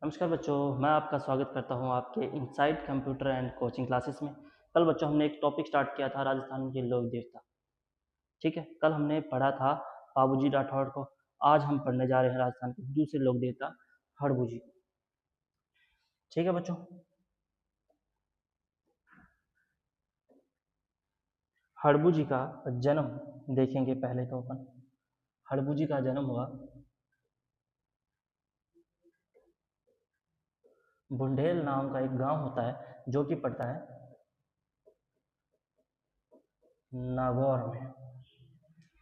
नमस्कार बच्चों, मैं आपका स्वागत करता हूं आपके inside computer and coaching classes में। कल बच्चों हमने एक टॉपिक स्टार्ट किया था राजस्थान के लोक देवता। ठीक है, कल हमने पढ़ा था बाबूजी राठौड़ को। आज हम पढ़ने जा रहे हैं राजस्थान के दूसरे लोक देवता हड़बू जी। ठीक है बच्चों, हड़बू जी का जन्म देखेंगे। पहले तो अपन हड़बू जी का जन्म हुआ बुंडेल नाम का एक गांव होता है जो कि पड़ता है नागौर में।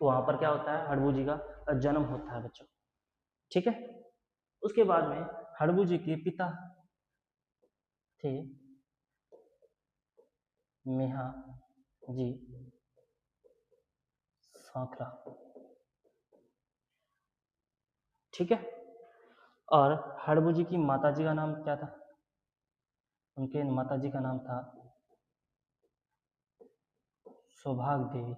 वहां पर क्या होता है, हड़बू जी का जन्म होता है बच्चों। ठीक है, उसके बाद में हड़बू जी के पिता थे मेहा जी सांकरा। ठीक है, और हड़बू जी की माता जी का नाम क्या था? उनके माता जी का नाम था सौभाग्य देवी।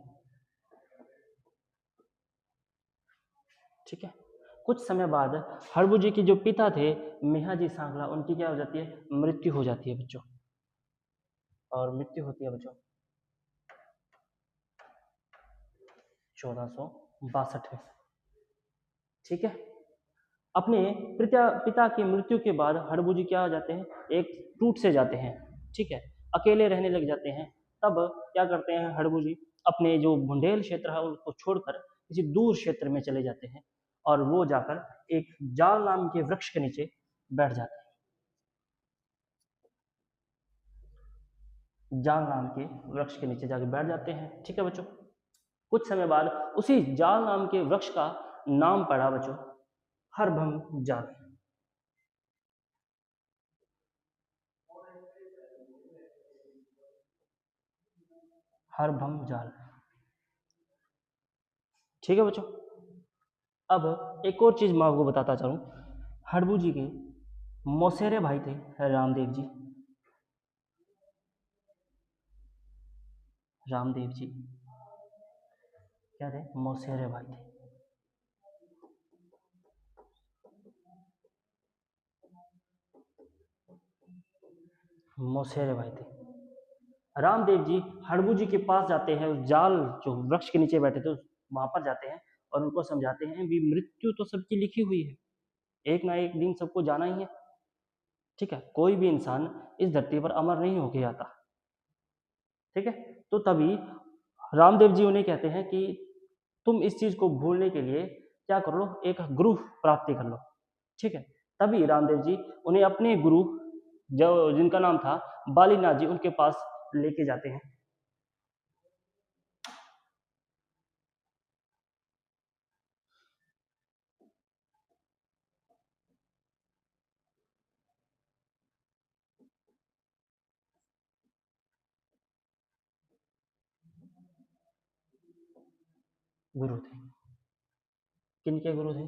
ठीक है, कुछ समय बाद हड़बू जी के जो पिता थे मेहा जी सांकरा, उनकी क्या हो जाती है, मृत्यु हो जाती है बच्चों। और मृत्यु होती है बच्चों 1462 में। ठीक है, अपने पिता की मृत्यु के बाद हड़बू जी क्या हो जाते हैं, एक टूट से जाते हैं। ठीक है, अकेले रहने लग जाते हैं। तब क्या करते हैं हड़बू जी, अपने जो बुंदेल क्षेत्र है उसको छोड़कर किसी दूर क्षेत्र में चले जाते हैं और वो जाकर एक जाल नाम के वृक्ष के नीचे बैठ जाते हैं। जाल नाम के वृक्ष के नीचे जाकर बैठ जाते हैं। ठीक है बच्चों, कुछ समय बाद उसी जाल नाम के वृक्ष का नाम पड़ा बच्चों हरभंग जाल। हरभंग जाल। ठीक है बच्चों, अब एक और चीज मैं आपको बताता चलूं। हड़बू जी के मौसेरे भाई थे रामदेव जी। रामदेव जी क्या थे, मौसेरे भाई थे। मौसेरे भाई थे। रामदेव जी हड़बू जी के पास जाते हैं, उस जाल जो वृक्ष के नीचे बैठे थे वहां पर जाते हैं और उनको समझाते हैं भी मृत्यु तो सबकी लिखी हुई है, एक ना एक दिन सबको जाना ही है। ठीक है, कोई भी इंसान इस धरती पर अमर नहीं होके आता। ठीक है, तो तभी रामदेव जी उन्हें कहते हैं कि तुम इस चीज को भूलने के लिए क्या कर लो, एक गुरु प्राप्ति कर लो। ठीक है, तभी रामदेव जी उन्हें अपने गुरु जो जिनका नाम था बालीनाथ जी, उनके पास लेके जाते हैं। गुरु थे, किनके गुरु थे?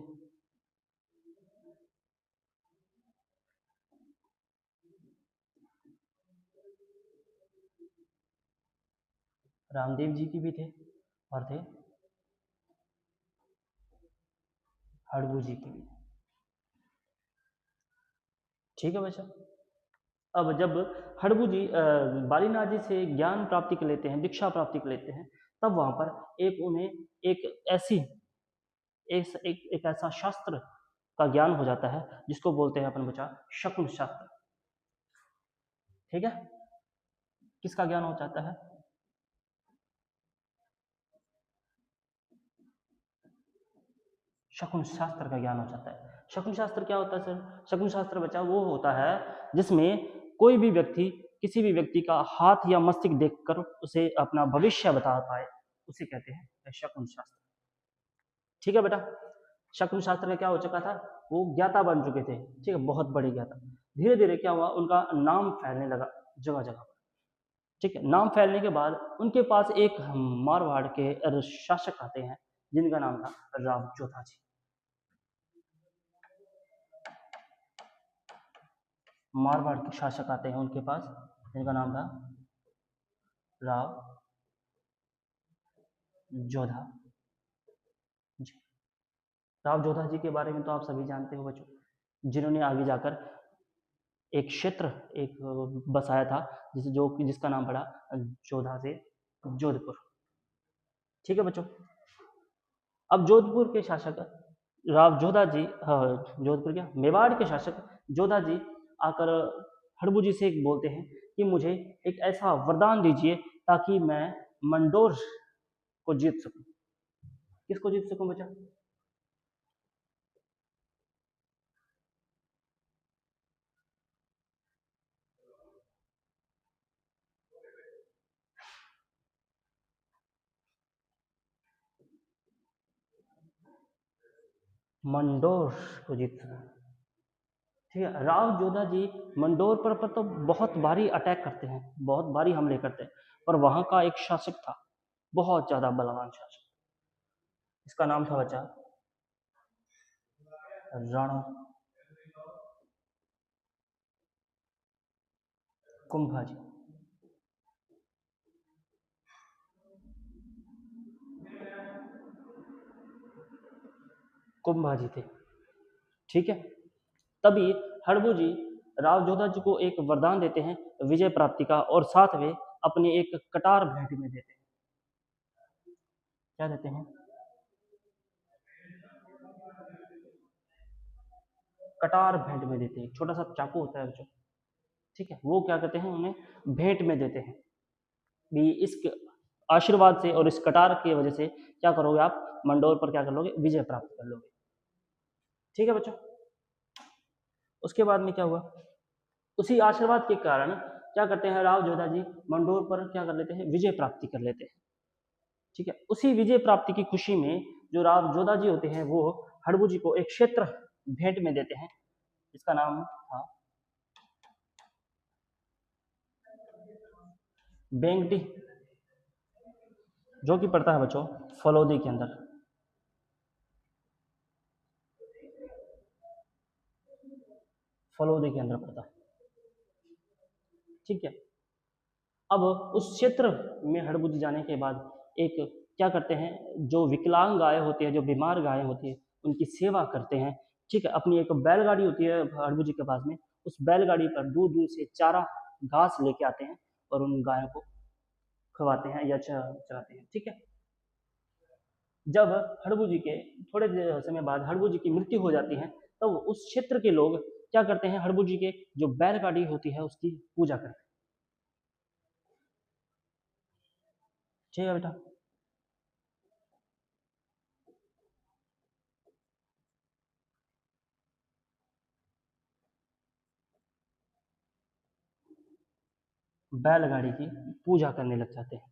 रामदेव जी की भी थे और थे हड़बू जी की भी। ठीक है बच्चा, अब जब हड़बू जी बालीनाथ जी से ज्ञान प्राप्ति कर लेते हैं, दीक्षा प्राप्ति कर लेते हैं, तब वहां पर उन्हें एक ऐसी एक ऐसा शास्त्र का ज्ञान हो जाता है जिसको बोलते हैं अपन बच्चा शकुन शास्त्र। ठीक है, किसका ज्ञान हो जाता है? शकुन शास्त्र का ज्ञान हो जाता है। शकुन शास्त्र क्या होता है सर? शकुन शास्त्र बच्चा वो होता है जिसमें कोई भी व्यक्ति किसी भी व्यक्ति का हाथ या मस्तिष्क देखकर उसे अपना भविष्य बता पाए, उसे कहते हैं शकुन शास्त्र। ठीक है बेटा, शकुन शास्त्र में क्या हो चुका था, वो ज्ञाता बन चुके थे। ठीक है, बहुत बड़े ज्ञाता। धीरे धीरे क्या हुआ, उनका नाम फैलने लगा जगह जगह पर। ठीक है, नाम फैलने के बाद उनके पास एक मारवाड़ के शासक आते हैं जिनका नाम था राव जोधा जी। मारवाड़ के शासक आते हैं उनके पास जिनका नाम था राव जोधा जी। राव जोधा जी के बारे में तो आप सभी जानते हो बच्चों, जिन्होंने आगे जाकर एक क्षेत्र एक बसाया था जिसका नाम पड़ा जोधा से जोधपुर। ठीक है बच्चों। अब जोधपुर के शासक राव जोधा जी, जोधपुर क्या मेवाड़ के शासक जोधा जी आकर हड़बू जी से बोलते हैं कि मुझे एक ऐसा वरदान दीजिए ताकि मैं मंडोर को जीत सकूं। किसको जीत सकूं बच्चा? मंडोर को जीत सकूं। ठीक है। राव जोधा जी मंडोर पर तो बहुत भारी अटैक करते हैं, बहुत भारी हमले करते हैं, पर वहां का एक शासक था, बहुत ज्यादा बलवान शासक। इसका नाम था बच्चा राणा कुंभाजी। कुंभाजी थे। ठीक है। तभी हड़बू जी राव जोधा जी को एक वरदान देते हैं विजय प्राप्ति का, और साथ में अपनी एक कटार भेंट में देते हैं। क्या देते हैं? कटार भेंट में देते हैं। छोटा सा चाकू होता है बच्चों, ठीक है, वो क्या कहते हैं, उन्हें भेंट में देते हैं भी इस आशीर्वाद से और इस कटार की वजह से क्या करोगे आप, मंडोर पर क्या कर लोगे, विजय प्राप्त कर लोगे। ठीक है बच्चों। उसके बाद में क्या हुआ, उसी आशीर्वाद के कारण क्या करते हैं राव जोधा जी मंडोर पर क्या कर लेते हैं, विजय प्राप्ति कर लेते हैं। ठीक है। उसी विजय प्राप्ति की खुशी में जो राव जोधा जी होते हैं वो हड़बू जी को एक क्षेत्र भेंट में देते हैं जिसका नाम था बेंगटी, जो कि पड़ता है बच्चों फलौदी के अंदर। फलौदी के अंदर पड़ता है। ठीक है। अब उस क्षेत्र में हड़बू जी जाने के बाद एक क्या करते हैं, जो विकलांग गाय होती है, जो बीमार गायें होती है, उनकी सेवा करते हैं। ठीक है। अपनी एक बैलगाड़ी होती है हड़बू जी के पास में, उस बैलगाड़ी पर दूर दूर से चारा घास लेके आते हैं और उन गायों को खवाते हैं या चराते हैं। ठीक है। जब हड़बू जी के थोड़े समय बाद हड़बू जी की मृत्यु हो जाती है, तब तो उस क्षेत्र के लोग क्या करते हैं, हड़बू जी के जो बैलगाड़ी होती है उसकी पूजा करते हैं। ठीक है बेटा। बैलगाड़ी की पूजा करने लग जाते हैं।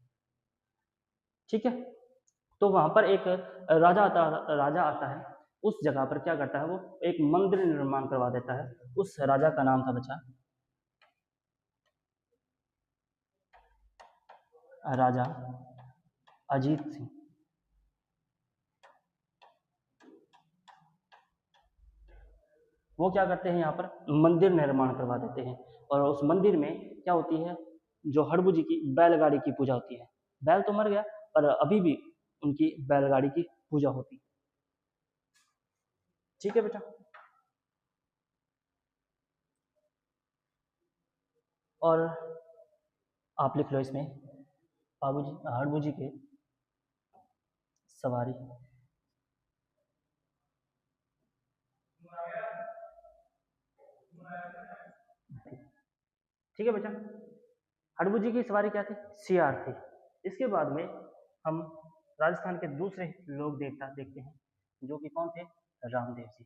ठीक है। तो वहां पर एक राजा आता है, उस जगह पर क्या करता है, वो एक मंदिर निर्माण करवा देता है। उस राजा का नाम था बच्चा राजा अजीत सिंह। वो क्या करते हैं, यहाँ पर मंदिर निर्माण करवा देते हैं, और उस मंदिर में क्या होती है, जो हड़बू जी की बैलगाड़ी की पूजा होती है। बैल तो मर गया पर अभी भी उनकी बैलगाड़ी की पूजा होती है। ठीक है बेटा। और आप लिख लो इसमें बाबू जी हड़बू जी के सवारी। ठीक है बेटा। हड़बू जी की सवारी क्या थी, सियार थी। इसके बाद में हम राजस्थान के दूसरे लोक देवता देखते हैं, जो कि कौन थे, रामदेव जी।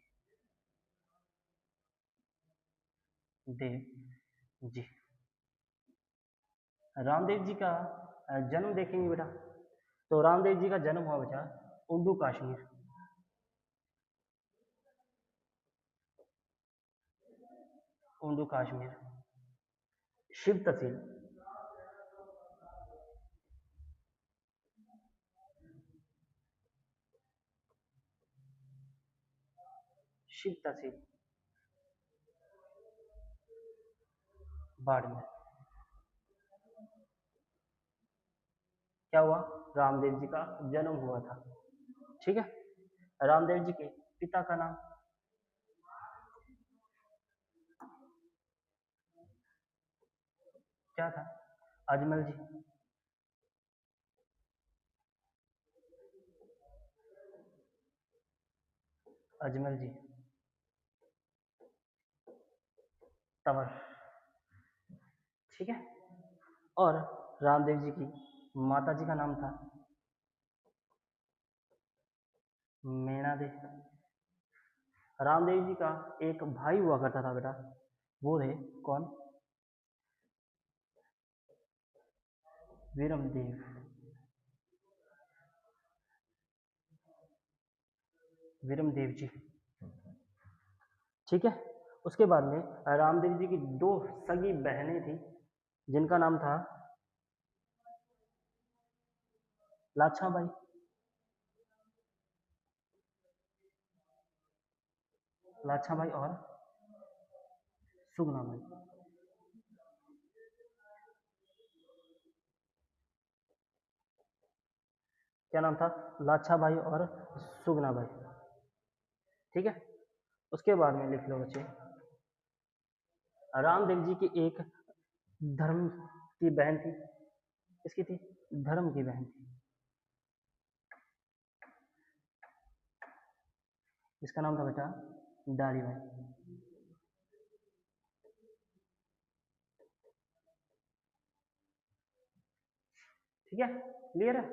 देव जी। रामदेव जी का जन्म देखेंगे बेटा, तो रामदेव जी का जन्म हुआ बेटा उर्दू कश्मीर। उर्दू कश्मीर शिव तहसील। शिव तहसील बाड़मेर। क्या हुआ, रामदेव जी का जन्म हुआ था। ठीक है। रामदेव जी के पिता का नाम क्या था? अजमल जी। अजमल जी। तंवर। ठीक है। और रामदेव जी की माता जी का नाम था मीणा दे। रामदेव जी का एक भाई हुआ करता था बेटा, वो थे कौन? वीरमदेव। वीरमदेव जी। ठीक है। उसके बाद में रामदेव जी की दो सगी बहनें थी जिनका नाम था लाछाबाई। लाछाबाई और सुगनाबाई। क्या नाम था? लाछाबाई और सुगनाबाई। ठीक है। उसके बाद में लिख लो बच्चे, रामदेव जी की एक धर्म की बहन थी। किसकी थी? धर्म की बहन थी, जिसका नाम था बेटा डाली बाई। ठीक है, क्लियर है?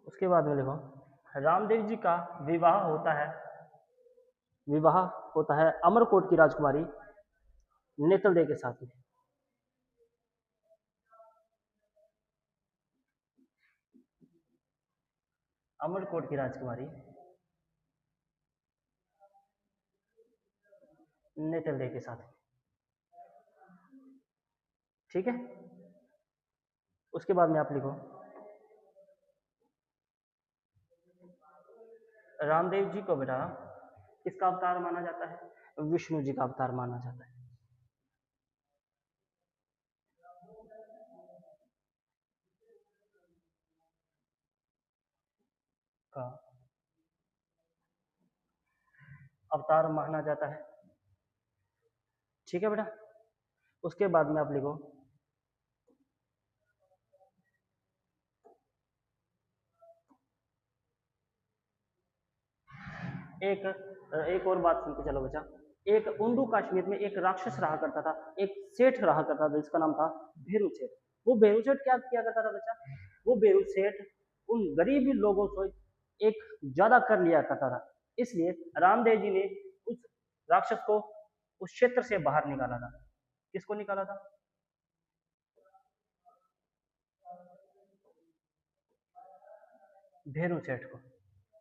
उसके बाद में लिखो, रामदेव जी का विवाह होता है, विवाह होता है अमरकोट की राजकुमारी नेतल दे के साथ में। अमरकोट की राजकुमारी नेतल दे के साथ। ठीक है। उसके बाद में आप लिखो, रामदेव जी को बेटा किसका अवतार माना जाता है? विष्णु जी का अवतार माना जाता है। का अवतार माना जाता है। ठीक है बेटा। उसके बाद में आप लिखो, एक एक और बात सुन के चलो बच्चा। एक उंडू कश्मीर में एक राक्षस रहा करता था, एक सेठ रहा करता था जिसका नाम था भेरू सेठ। वो भेरू सेठ क्या किया करता था बच्चा? वो भेरू सेठ उन गरीब लोगों से एक ज्यादा कर लिया करता था। इसलिए रामदेव जी ने उस राक्षस को उस क्षेत्र से बाहर निकाला था। किसको निकाला था? भेरू सेठ को।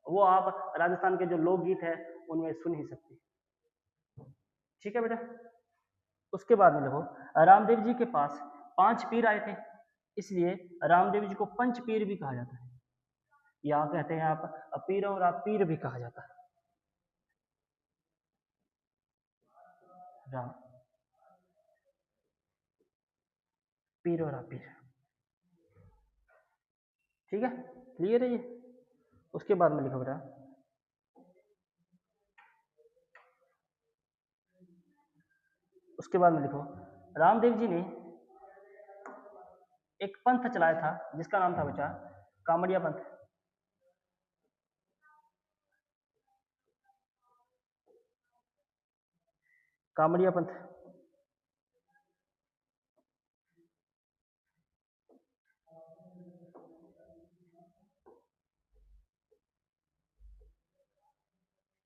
वो आप राजस्थान के जो लोकगीत है उनमें सुन ही सकते हैं। ठीक है बेटा। उसके बाद में देखो, रामदेव जी के पास 5 पीर आए थे, इसलिए रामदेव जी को पंच पीर भी कहा जाता है, या कहते हैं आप पीर और आप पीर भी कहा जाता है। राम पीर और आप पीर। ठीक है, क्लियर है ये? उसके बाद में लिखो बेटा, उसके बाद में लिखो, रामदेव जी ने एक पंथ चलाया था जिसका नाम था बेटा कामड़िया पंथ। कामड़िया पंथ।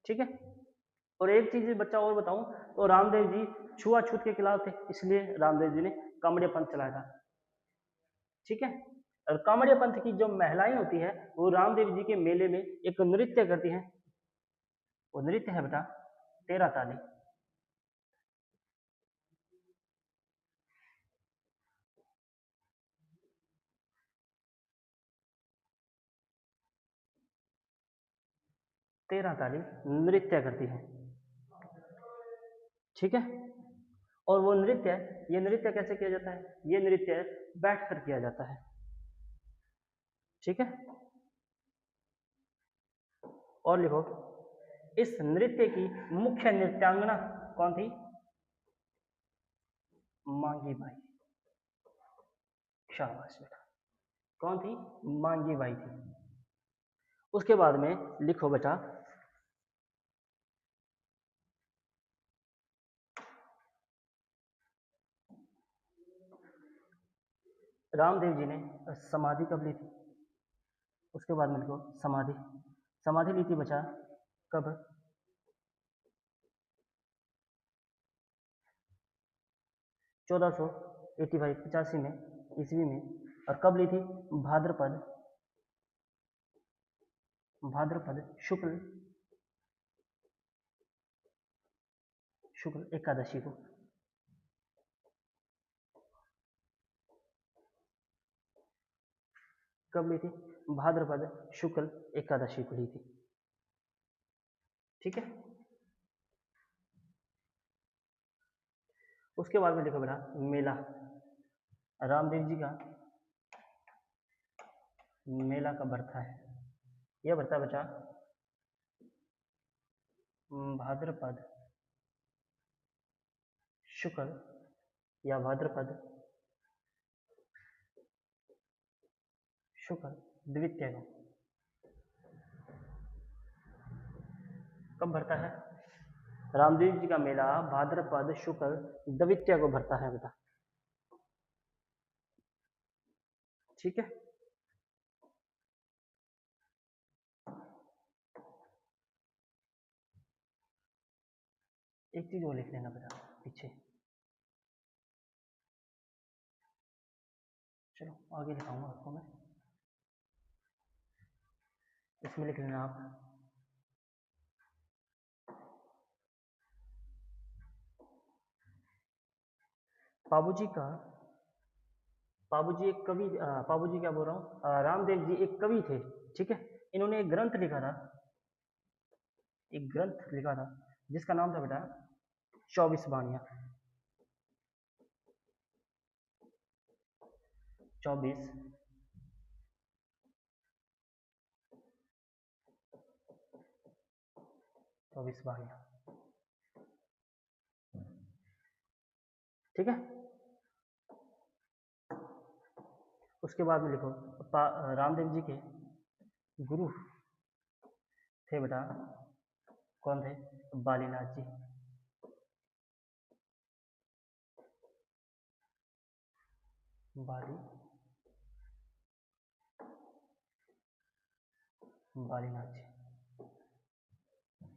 ठीक है। और एक चीज बच्चा और बताऊं, तो रामदेव जी छुआछूत के खिलाफ थे, इसलिए रामदेव जी ने कामड़िया पंथ चलाया था। ठीक है। और कामड़िया पंथ की जो महिलाएं होती है वो रामदेव जी के मेले में एक नृत्य करती हैं। वो नृत्य है बेटा तेरा ताली। तेरा ताली नृत्य करती है। ठीक है। और वो नृत्य, ये नृत्य कैसे किया जाता है? ये नृत्य बैठ कर किया जाता है। ठीक है। और लिखो, इस नृत्य की मुख्य नृत्यांगना कौन थी? मांगी बाई। शाबाश बेटा। कौन थी? मांगी बाई थी। उसके बाद में लिखो बेटा, रामदेव जी ने समाधि कब ली थी? उसके बाद में लिखो समाधि। समाधि ली थी बच्चा कब? 1485 85 में, ईस्वी में। और कब ली थी? भाद्रपद शुक्ल एकादशी को। कब ली थी? भाद्रपद शुक्ल एकादशी को ली थी। ठीक है। उसके बाद में देखो बेटा मेला। रामदेव जी का मेला कब बढ़ता है? यह बढ़ता है बच्चा भाद्रपद शुक्ल या भाद्रपद शुक्ल द्वितीया को। कब भरता है? रामदेव जी का मेला भाद्रपद शुक्ल द्वितीया को भरता है बेटा। ठीक है। एक चीज और लिख लेना बेटा पीछे। चलो आगे लिखाऊंगा आपको मैं, इसमें लिख लेना आप पाबूजी एक कवि, पाबूजी क्या बोल रहा हूँ, रामदेव जी एक कवि थे। ठीक है। इन्होंने एक ग्रंथ लिखा था जिसका नाम था बेटा 24 बाणियां। 24 बाणियां। ठीक है। उसके बाद में लिखो रामदेव जी के गुरु थे बेटा, कौन थे? बालीनाथ जी।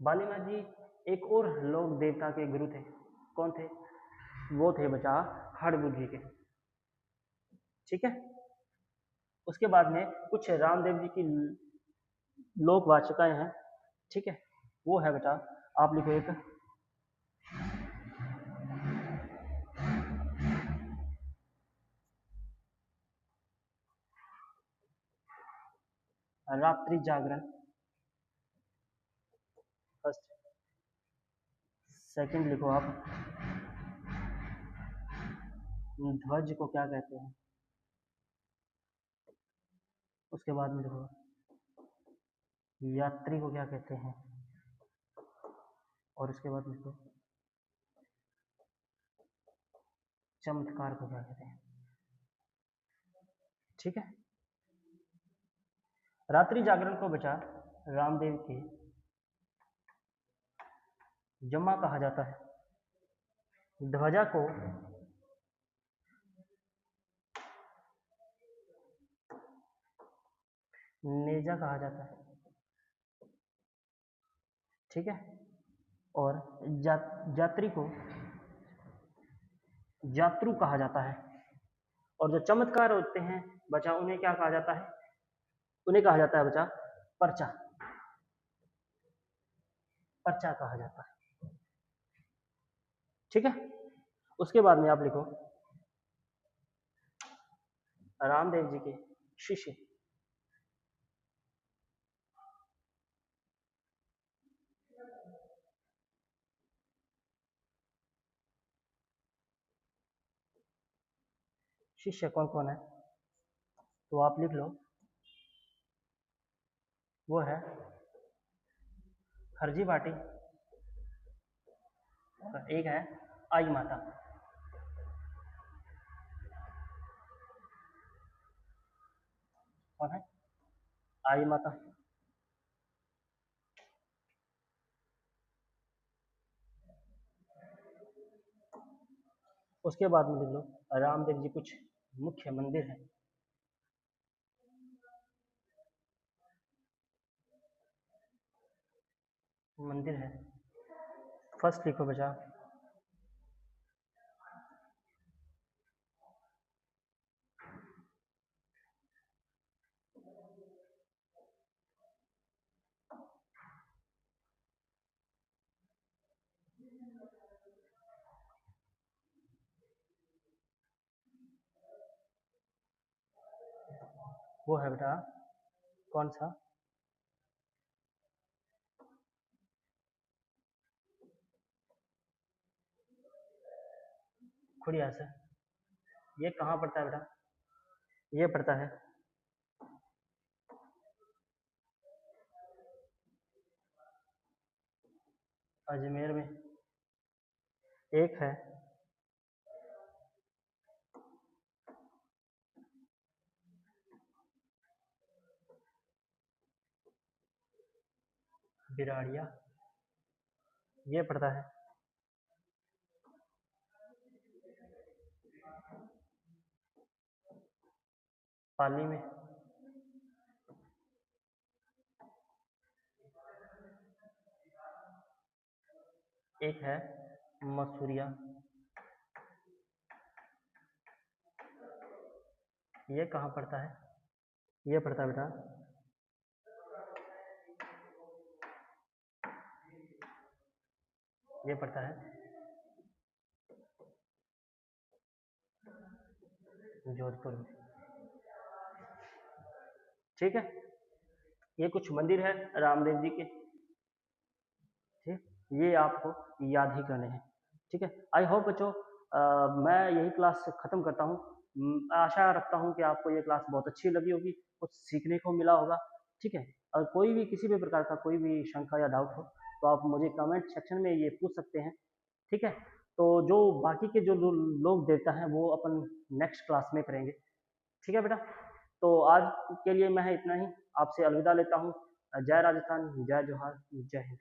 बालीनाथ जी एक और लोक देवता के गुरु थे। कौन थे? वो थे बचा हड़बू जी के। ठीक है। उसके बाद में कुछ रामदेव जी की लोक वाचिकाएं हैं। ठीक है। वो है बेटा, आप लिखो एक रात्रि जागरण। फर्स्ट। सेकंड लिखो आप ध्वज को क्या कहते हैं। उसके बाद में लिखो यात्री को क्या कहते हैं। और उसके बाद लिखो चमत्कार को क्या कहते हैं। ठीक है। रात्रि जागरण को बचा रामदेव के जमा कहा जाता है। ध्वजा को नेजा कहा जाता है। ठीक है। और यात्री को यात्रु कहा जाता है। और जो चमत्कार होते हैं बचा उन्हें क्या कहा जाता है? उन्हें कहा जाता है बचा पर्चा कहा जाता है। ठीक है। उसके बाद में आप लिखो रामदेव जी के शिष्य। शिष्य कौन कौन है? तो आप लिख लो, वो है हरजी बाटी और एक है आई माता। कौन है? आई माता। उसके बाद में लिख लो रामदेव जी कुछ मुख्य मंदिर है। मंदिर है, फर्स्ट लिखो बचा। वो है बेटा, कौन सा? खुड़िया से। ये कहाँ पड़ता है बेटा? ये पड़ता है अजमेर में। एक है बिराड़िया, ये पड़ता है पाली में। एक है मसूरिया, ये कहाँ पड़ता है? ये पड़ता है बेटा ये पड़ता है जोधपुर में। ठीक है, ये कुछ मंदिर है रामदेव जी के। ठीक, ये आपको याद ही करने हैं। ठीक है, आई होप बच्चों मैं यही क्लास ख़त्म करता हूँ। आशा रखता हूँ कि आपको ये क्लास बहुत अच्छी लगी होगी, कुछ सीखने को मिला होगा। ठीक है, अगर कोई भी किसी भी प्रकार का कोई भी शंका या डाउट हो तो आप मुझे कमेंट सेक्शन में ये पूछ सकते हैं। ठीक है, तो जो बाकी के जो लोग देवता हैं वो अपन नेक्स्ट क्लास में करेंगे। ठीक है बेटा, तो आज के लिए मैं इतना ही, आपसे अलविदा लेता हूँ। जय राजस्थान, जय जोहार, जय हिंद।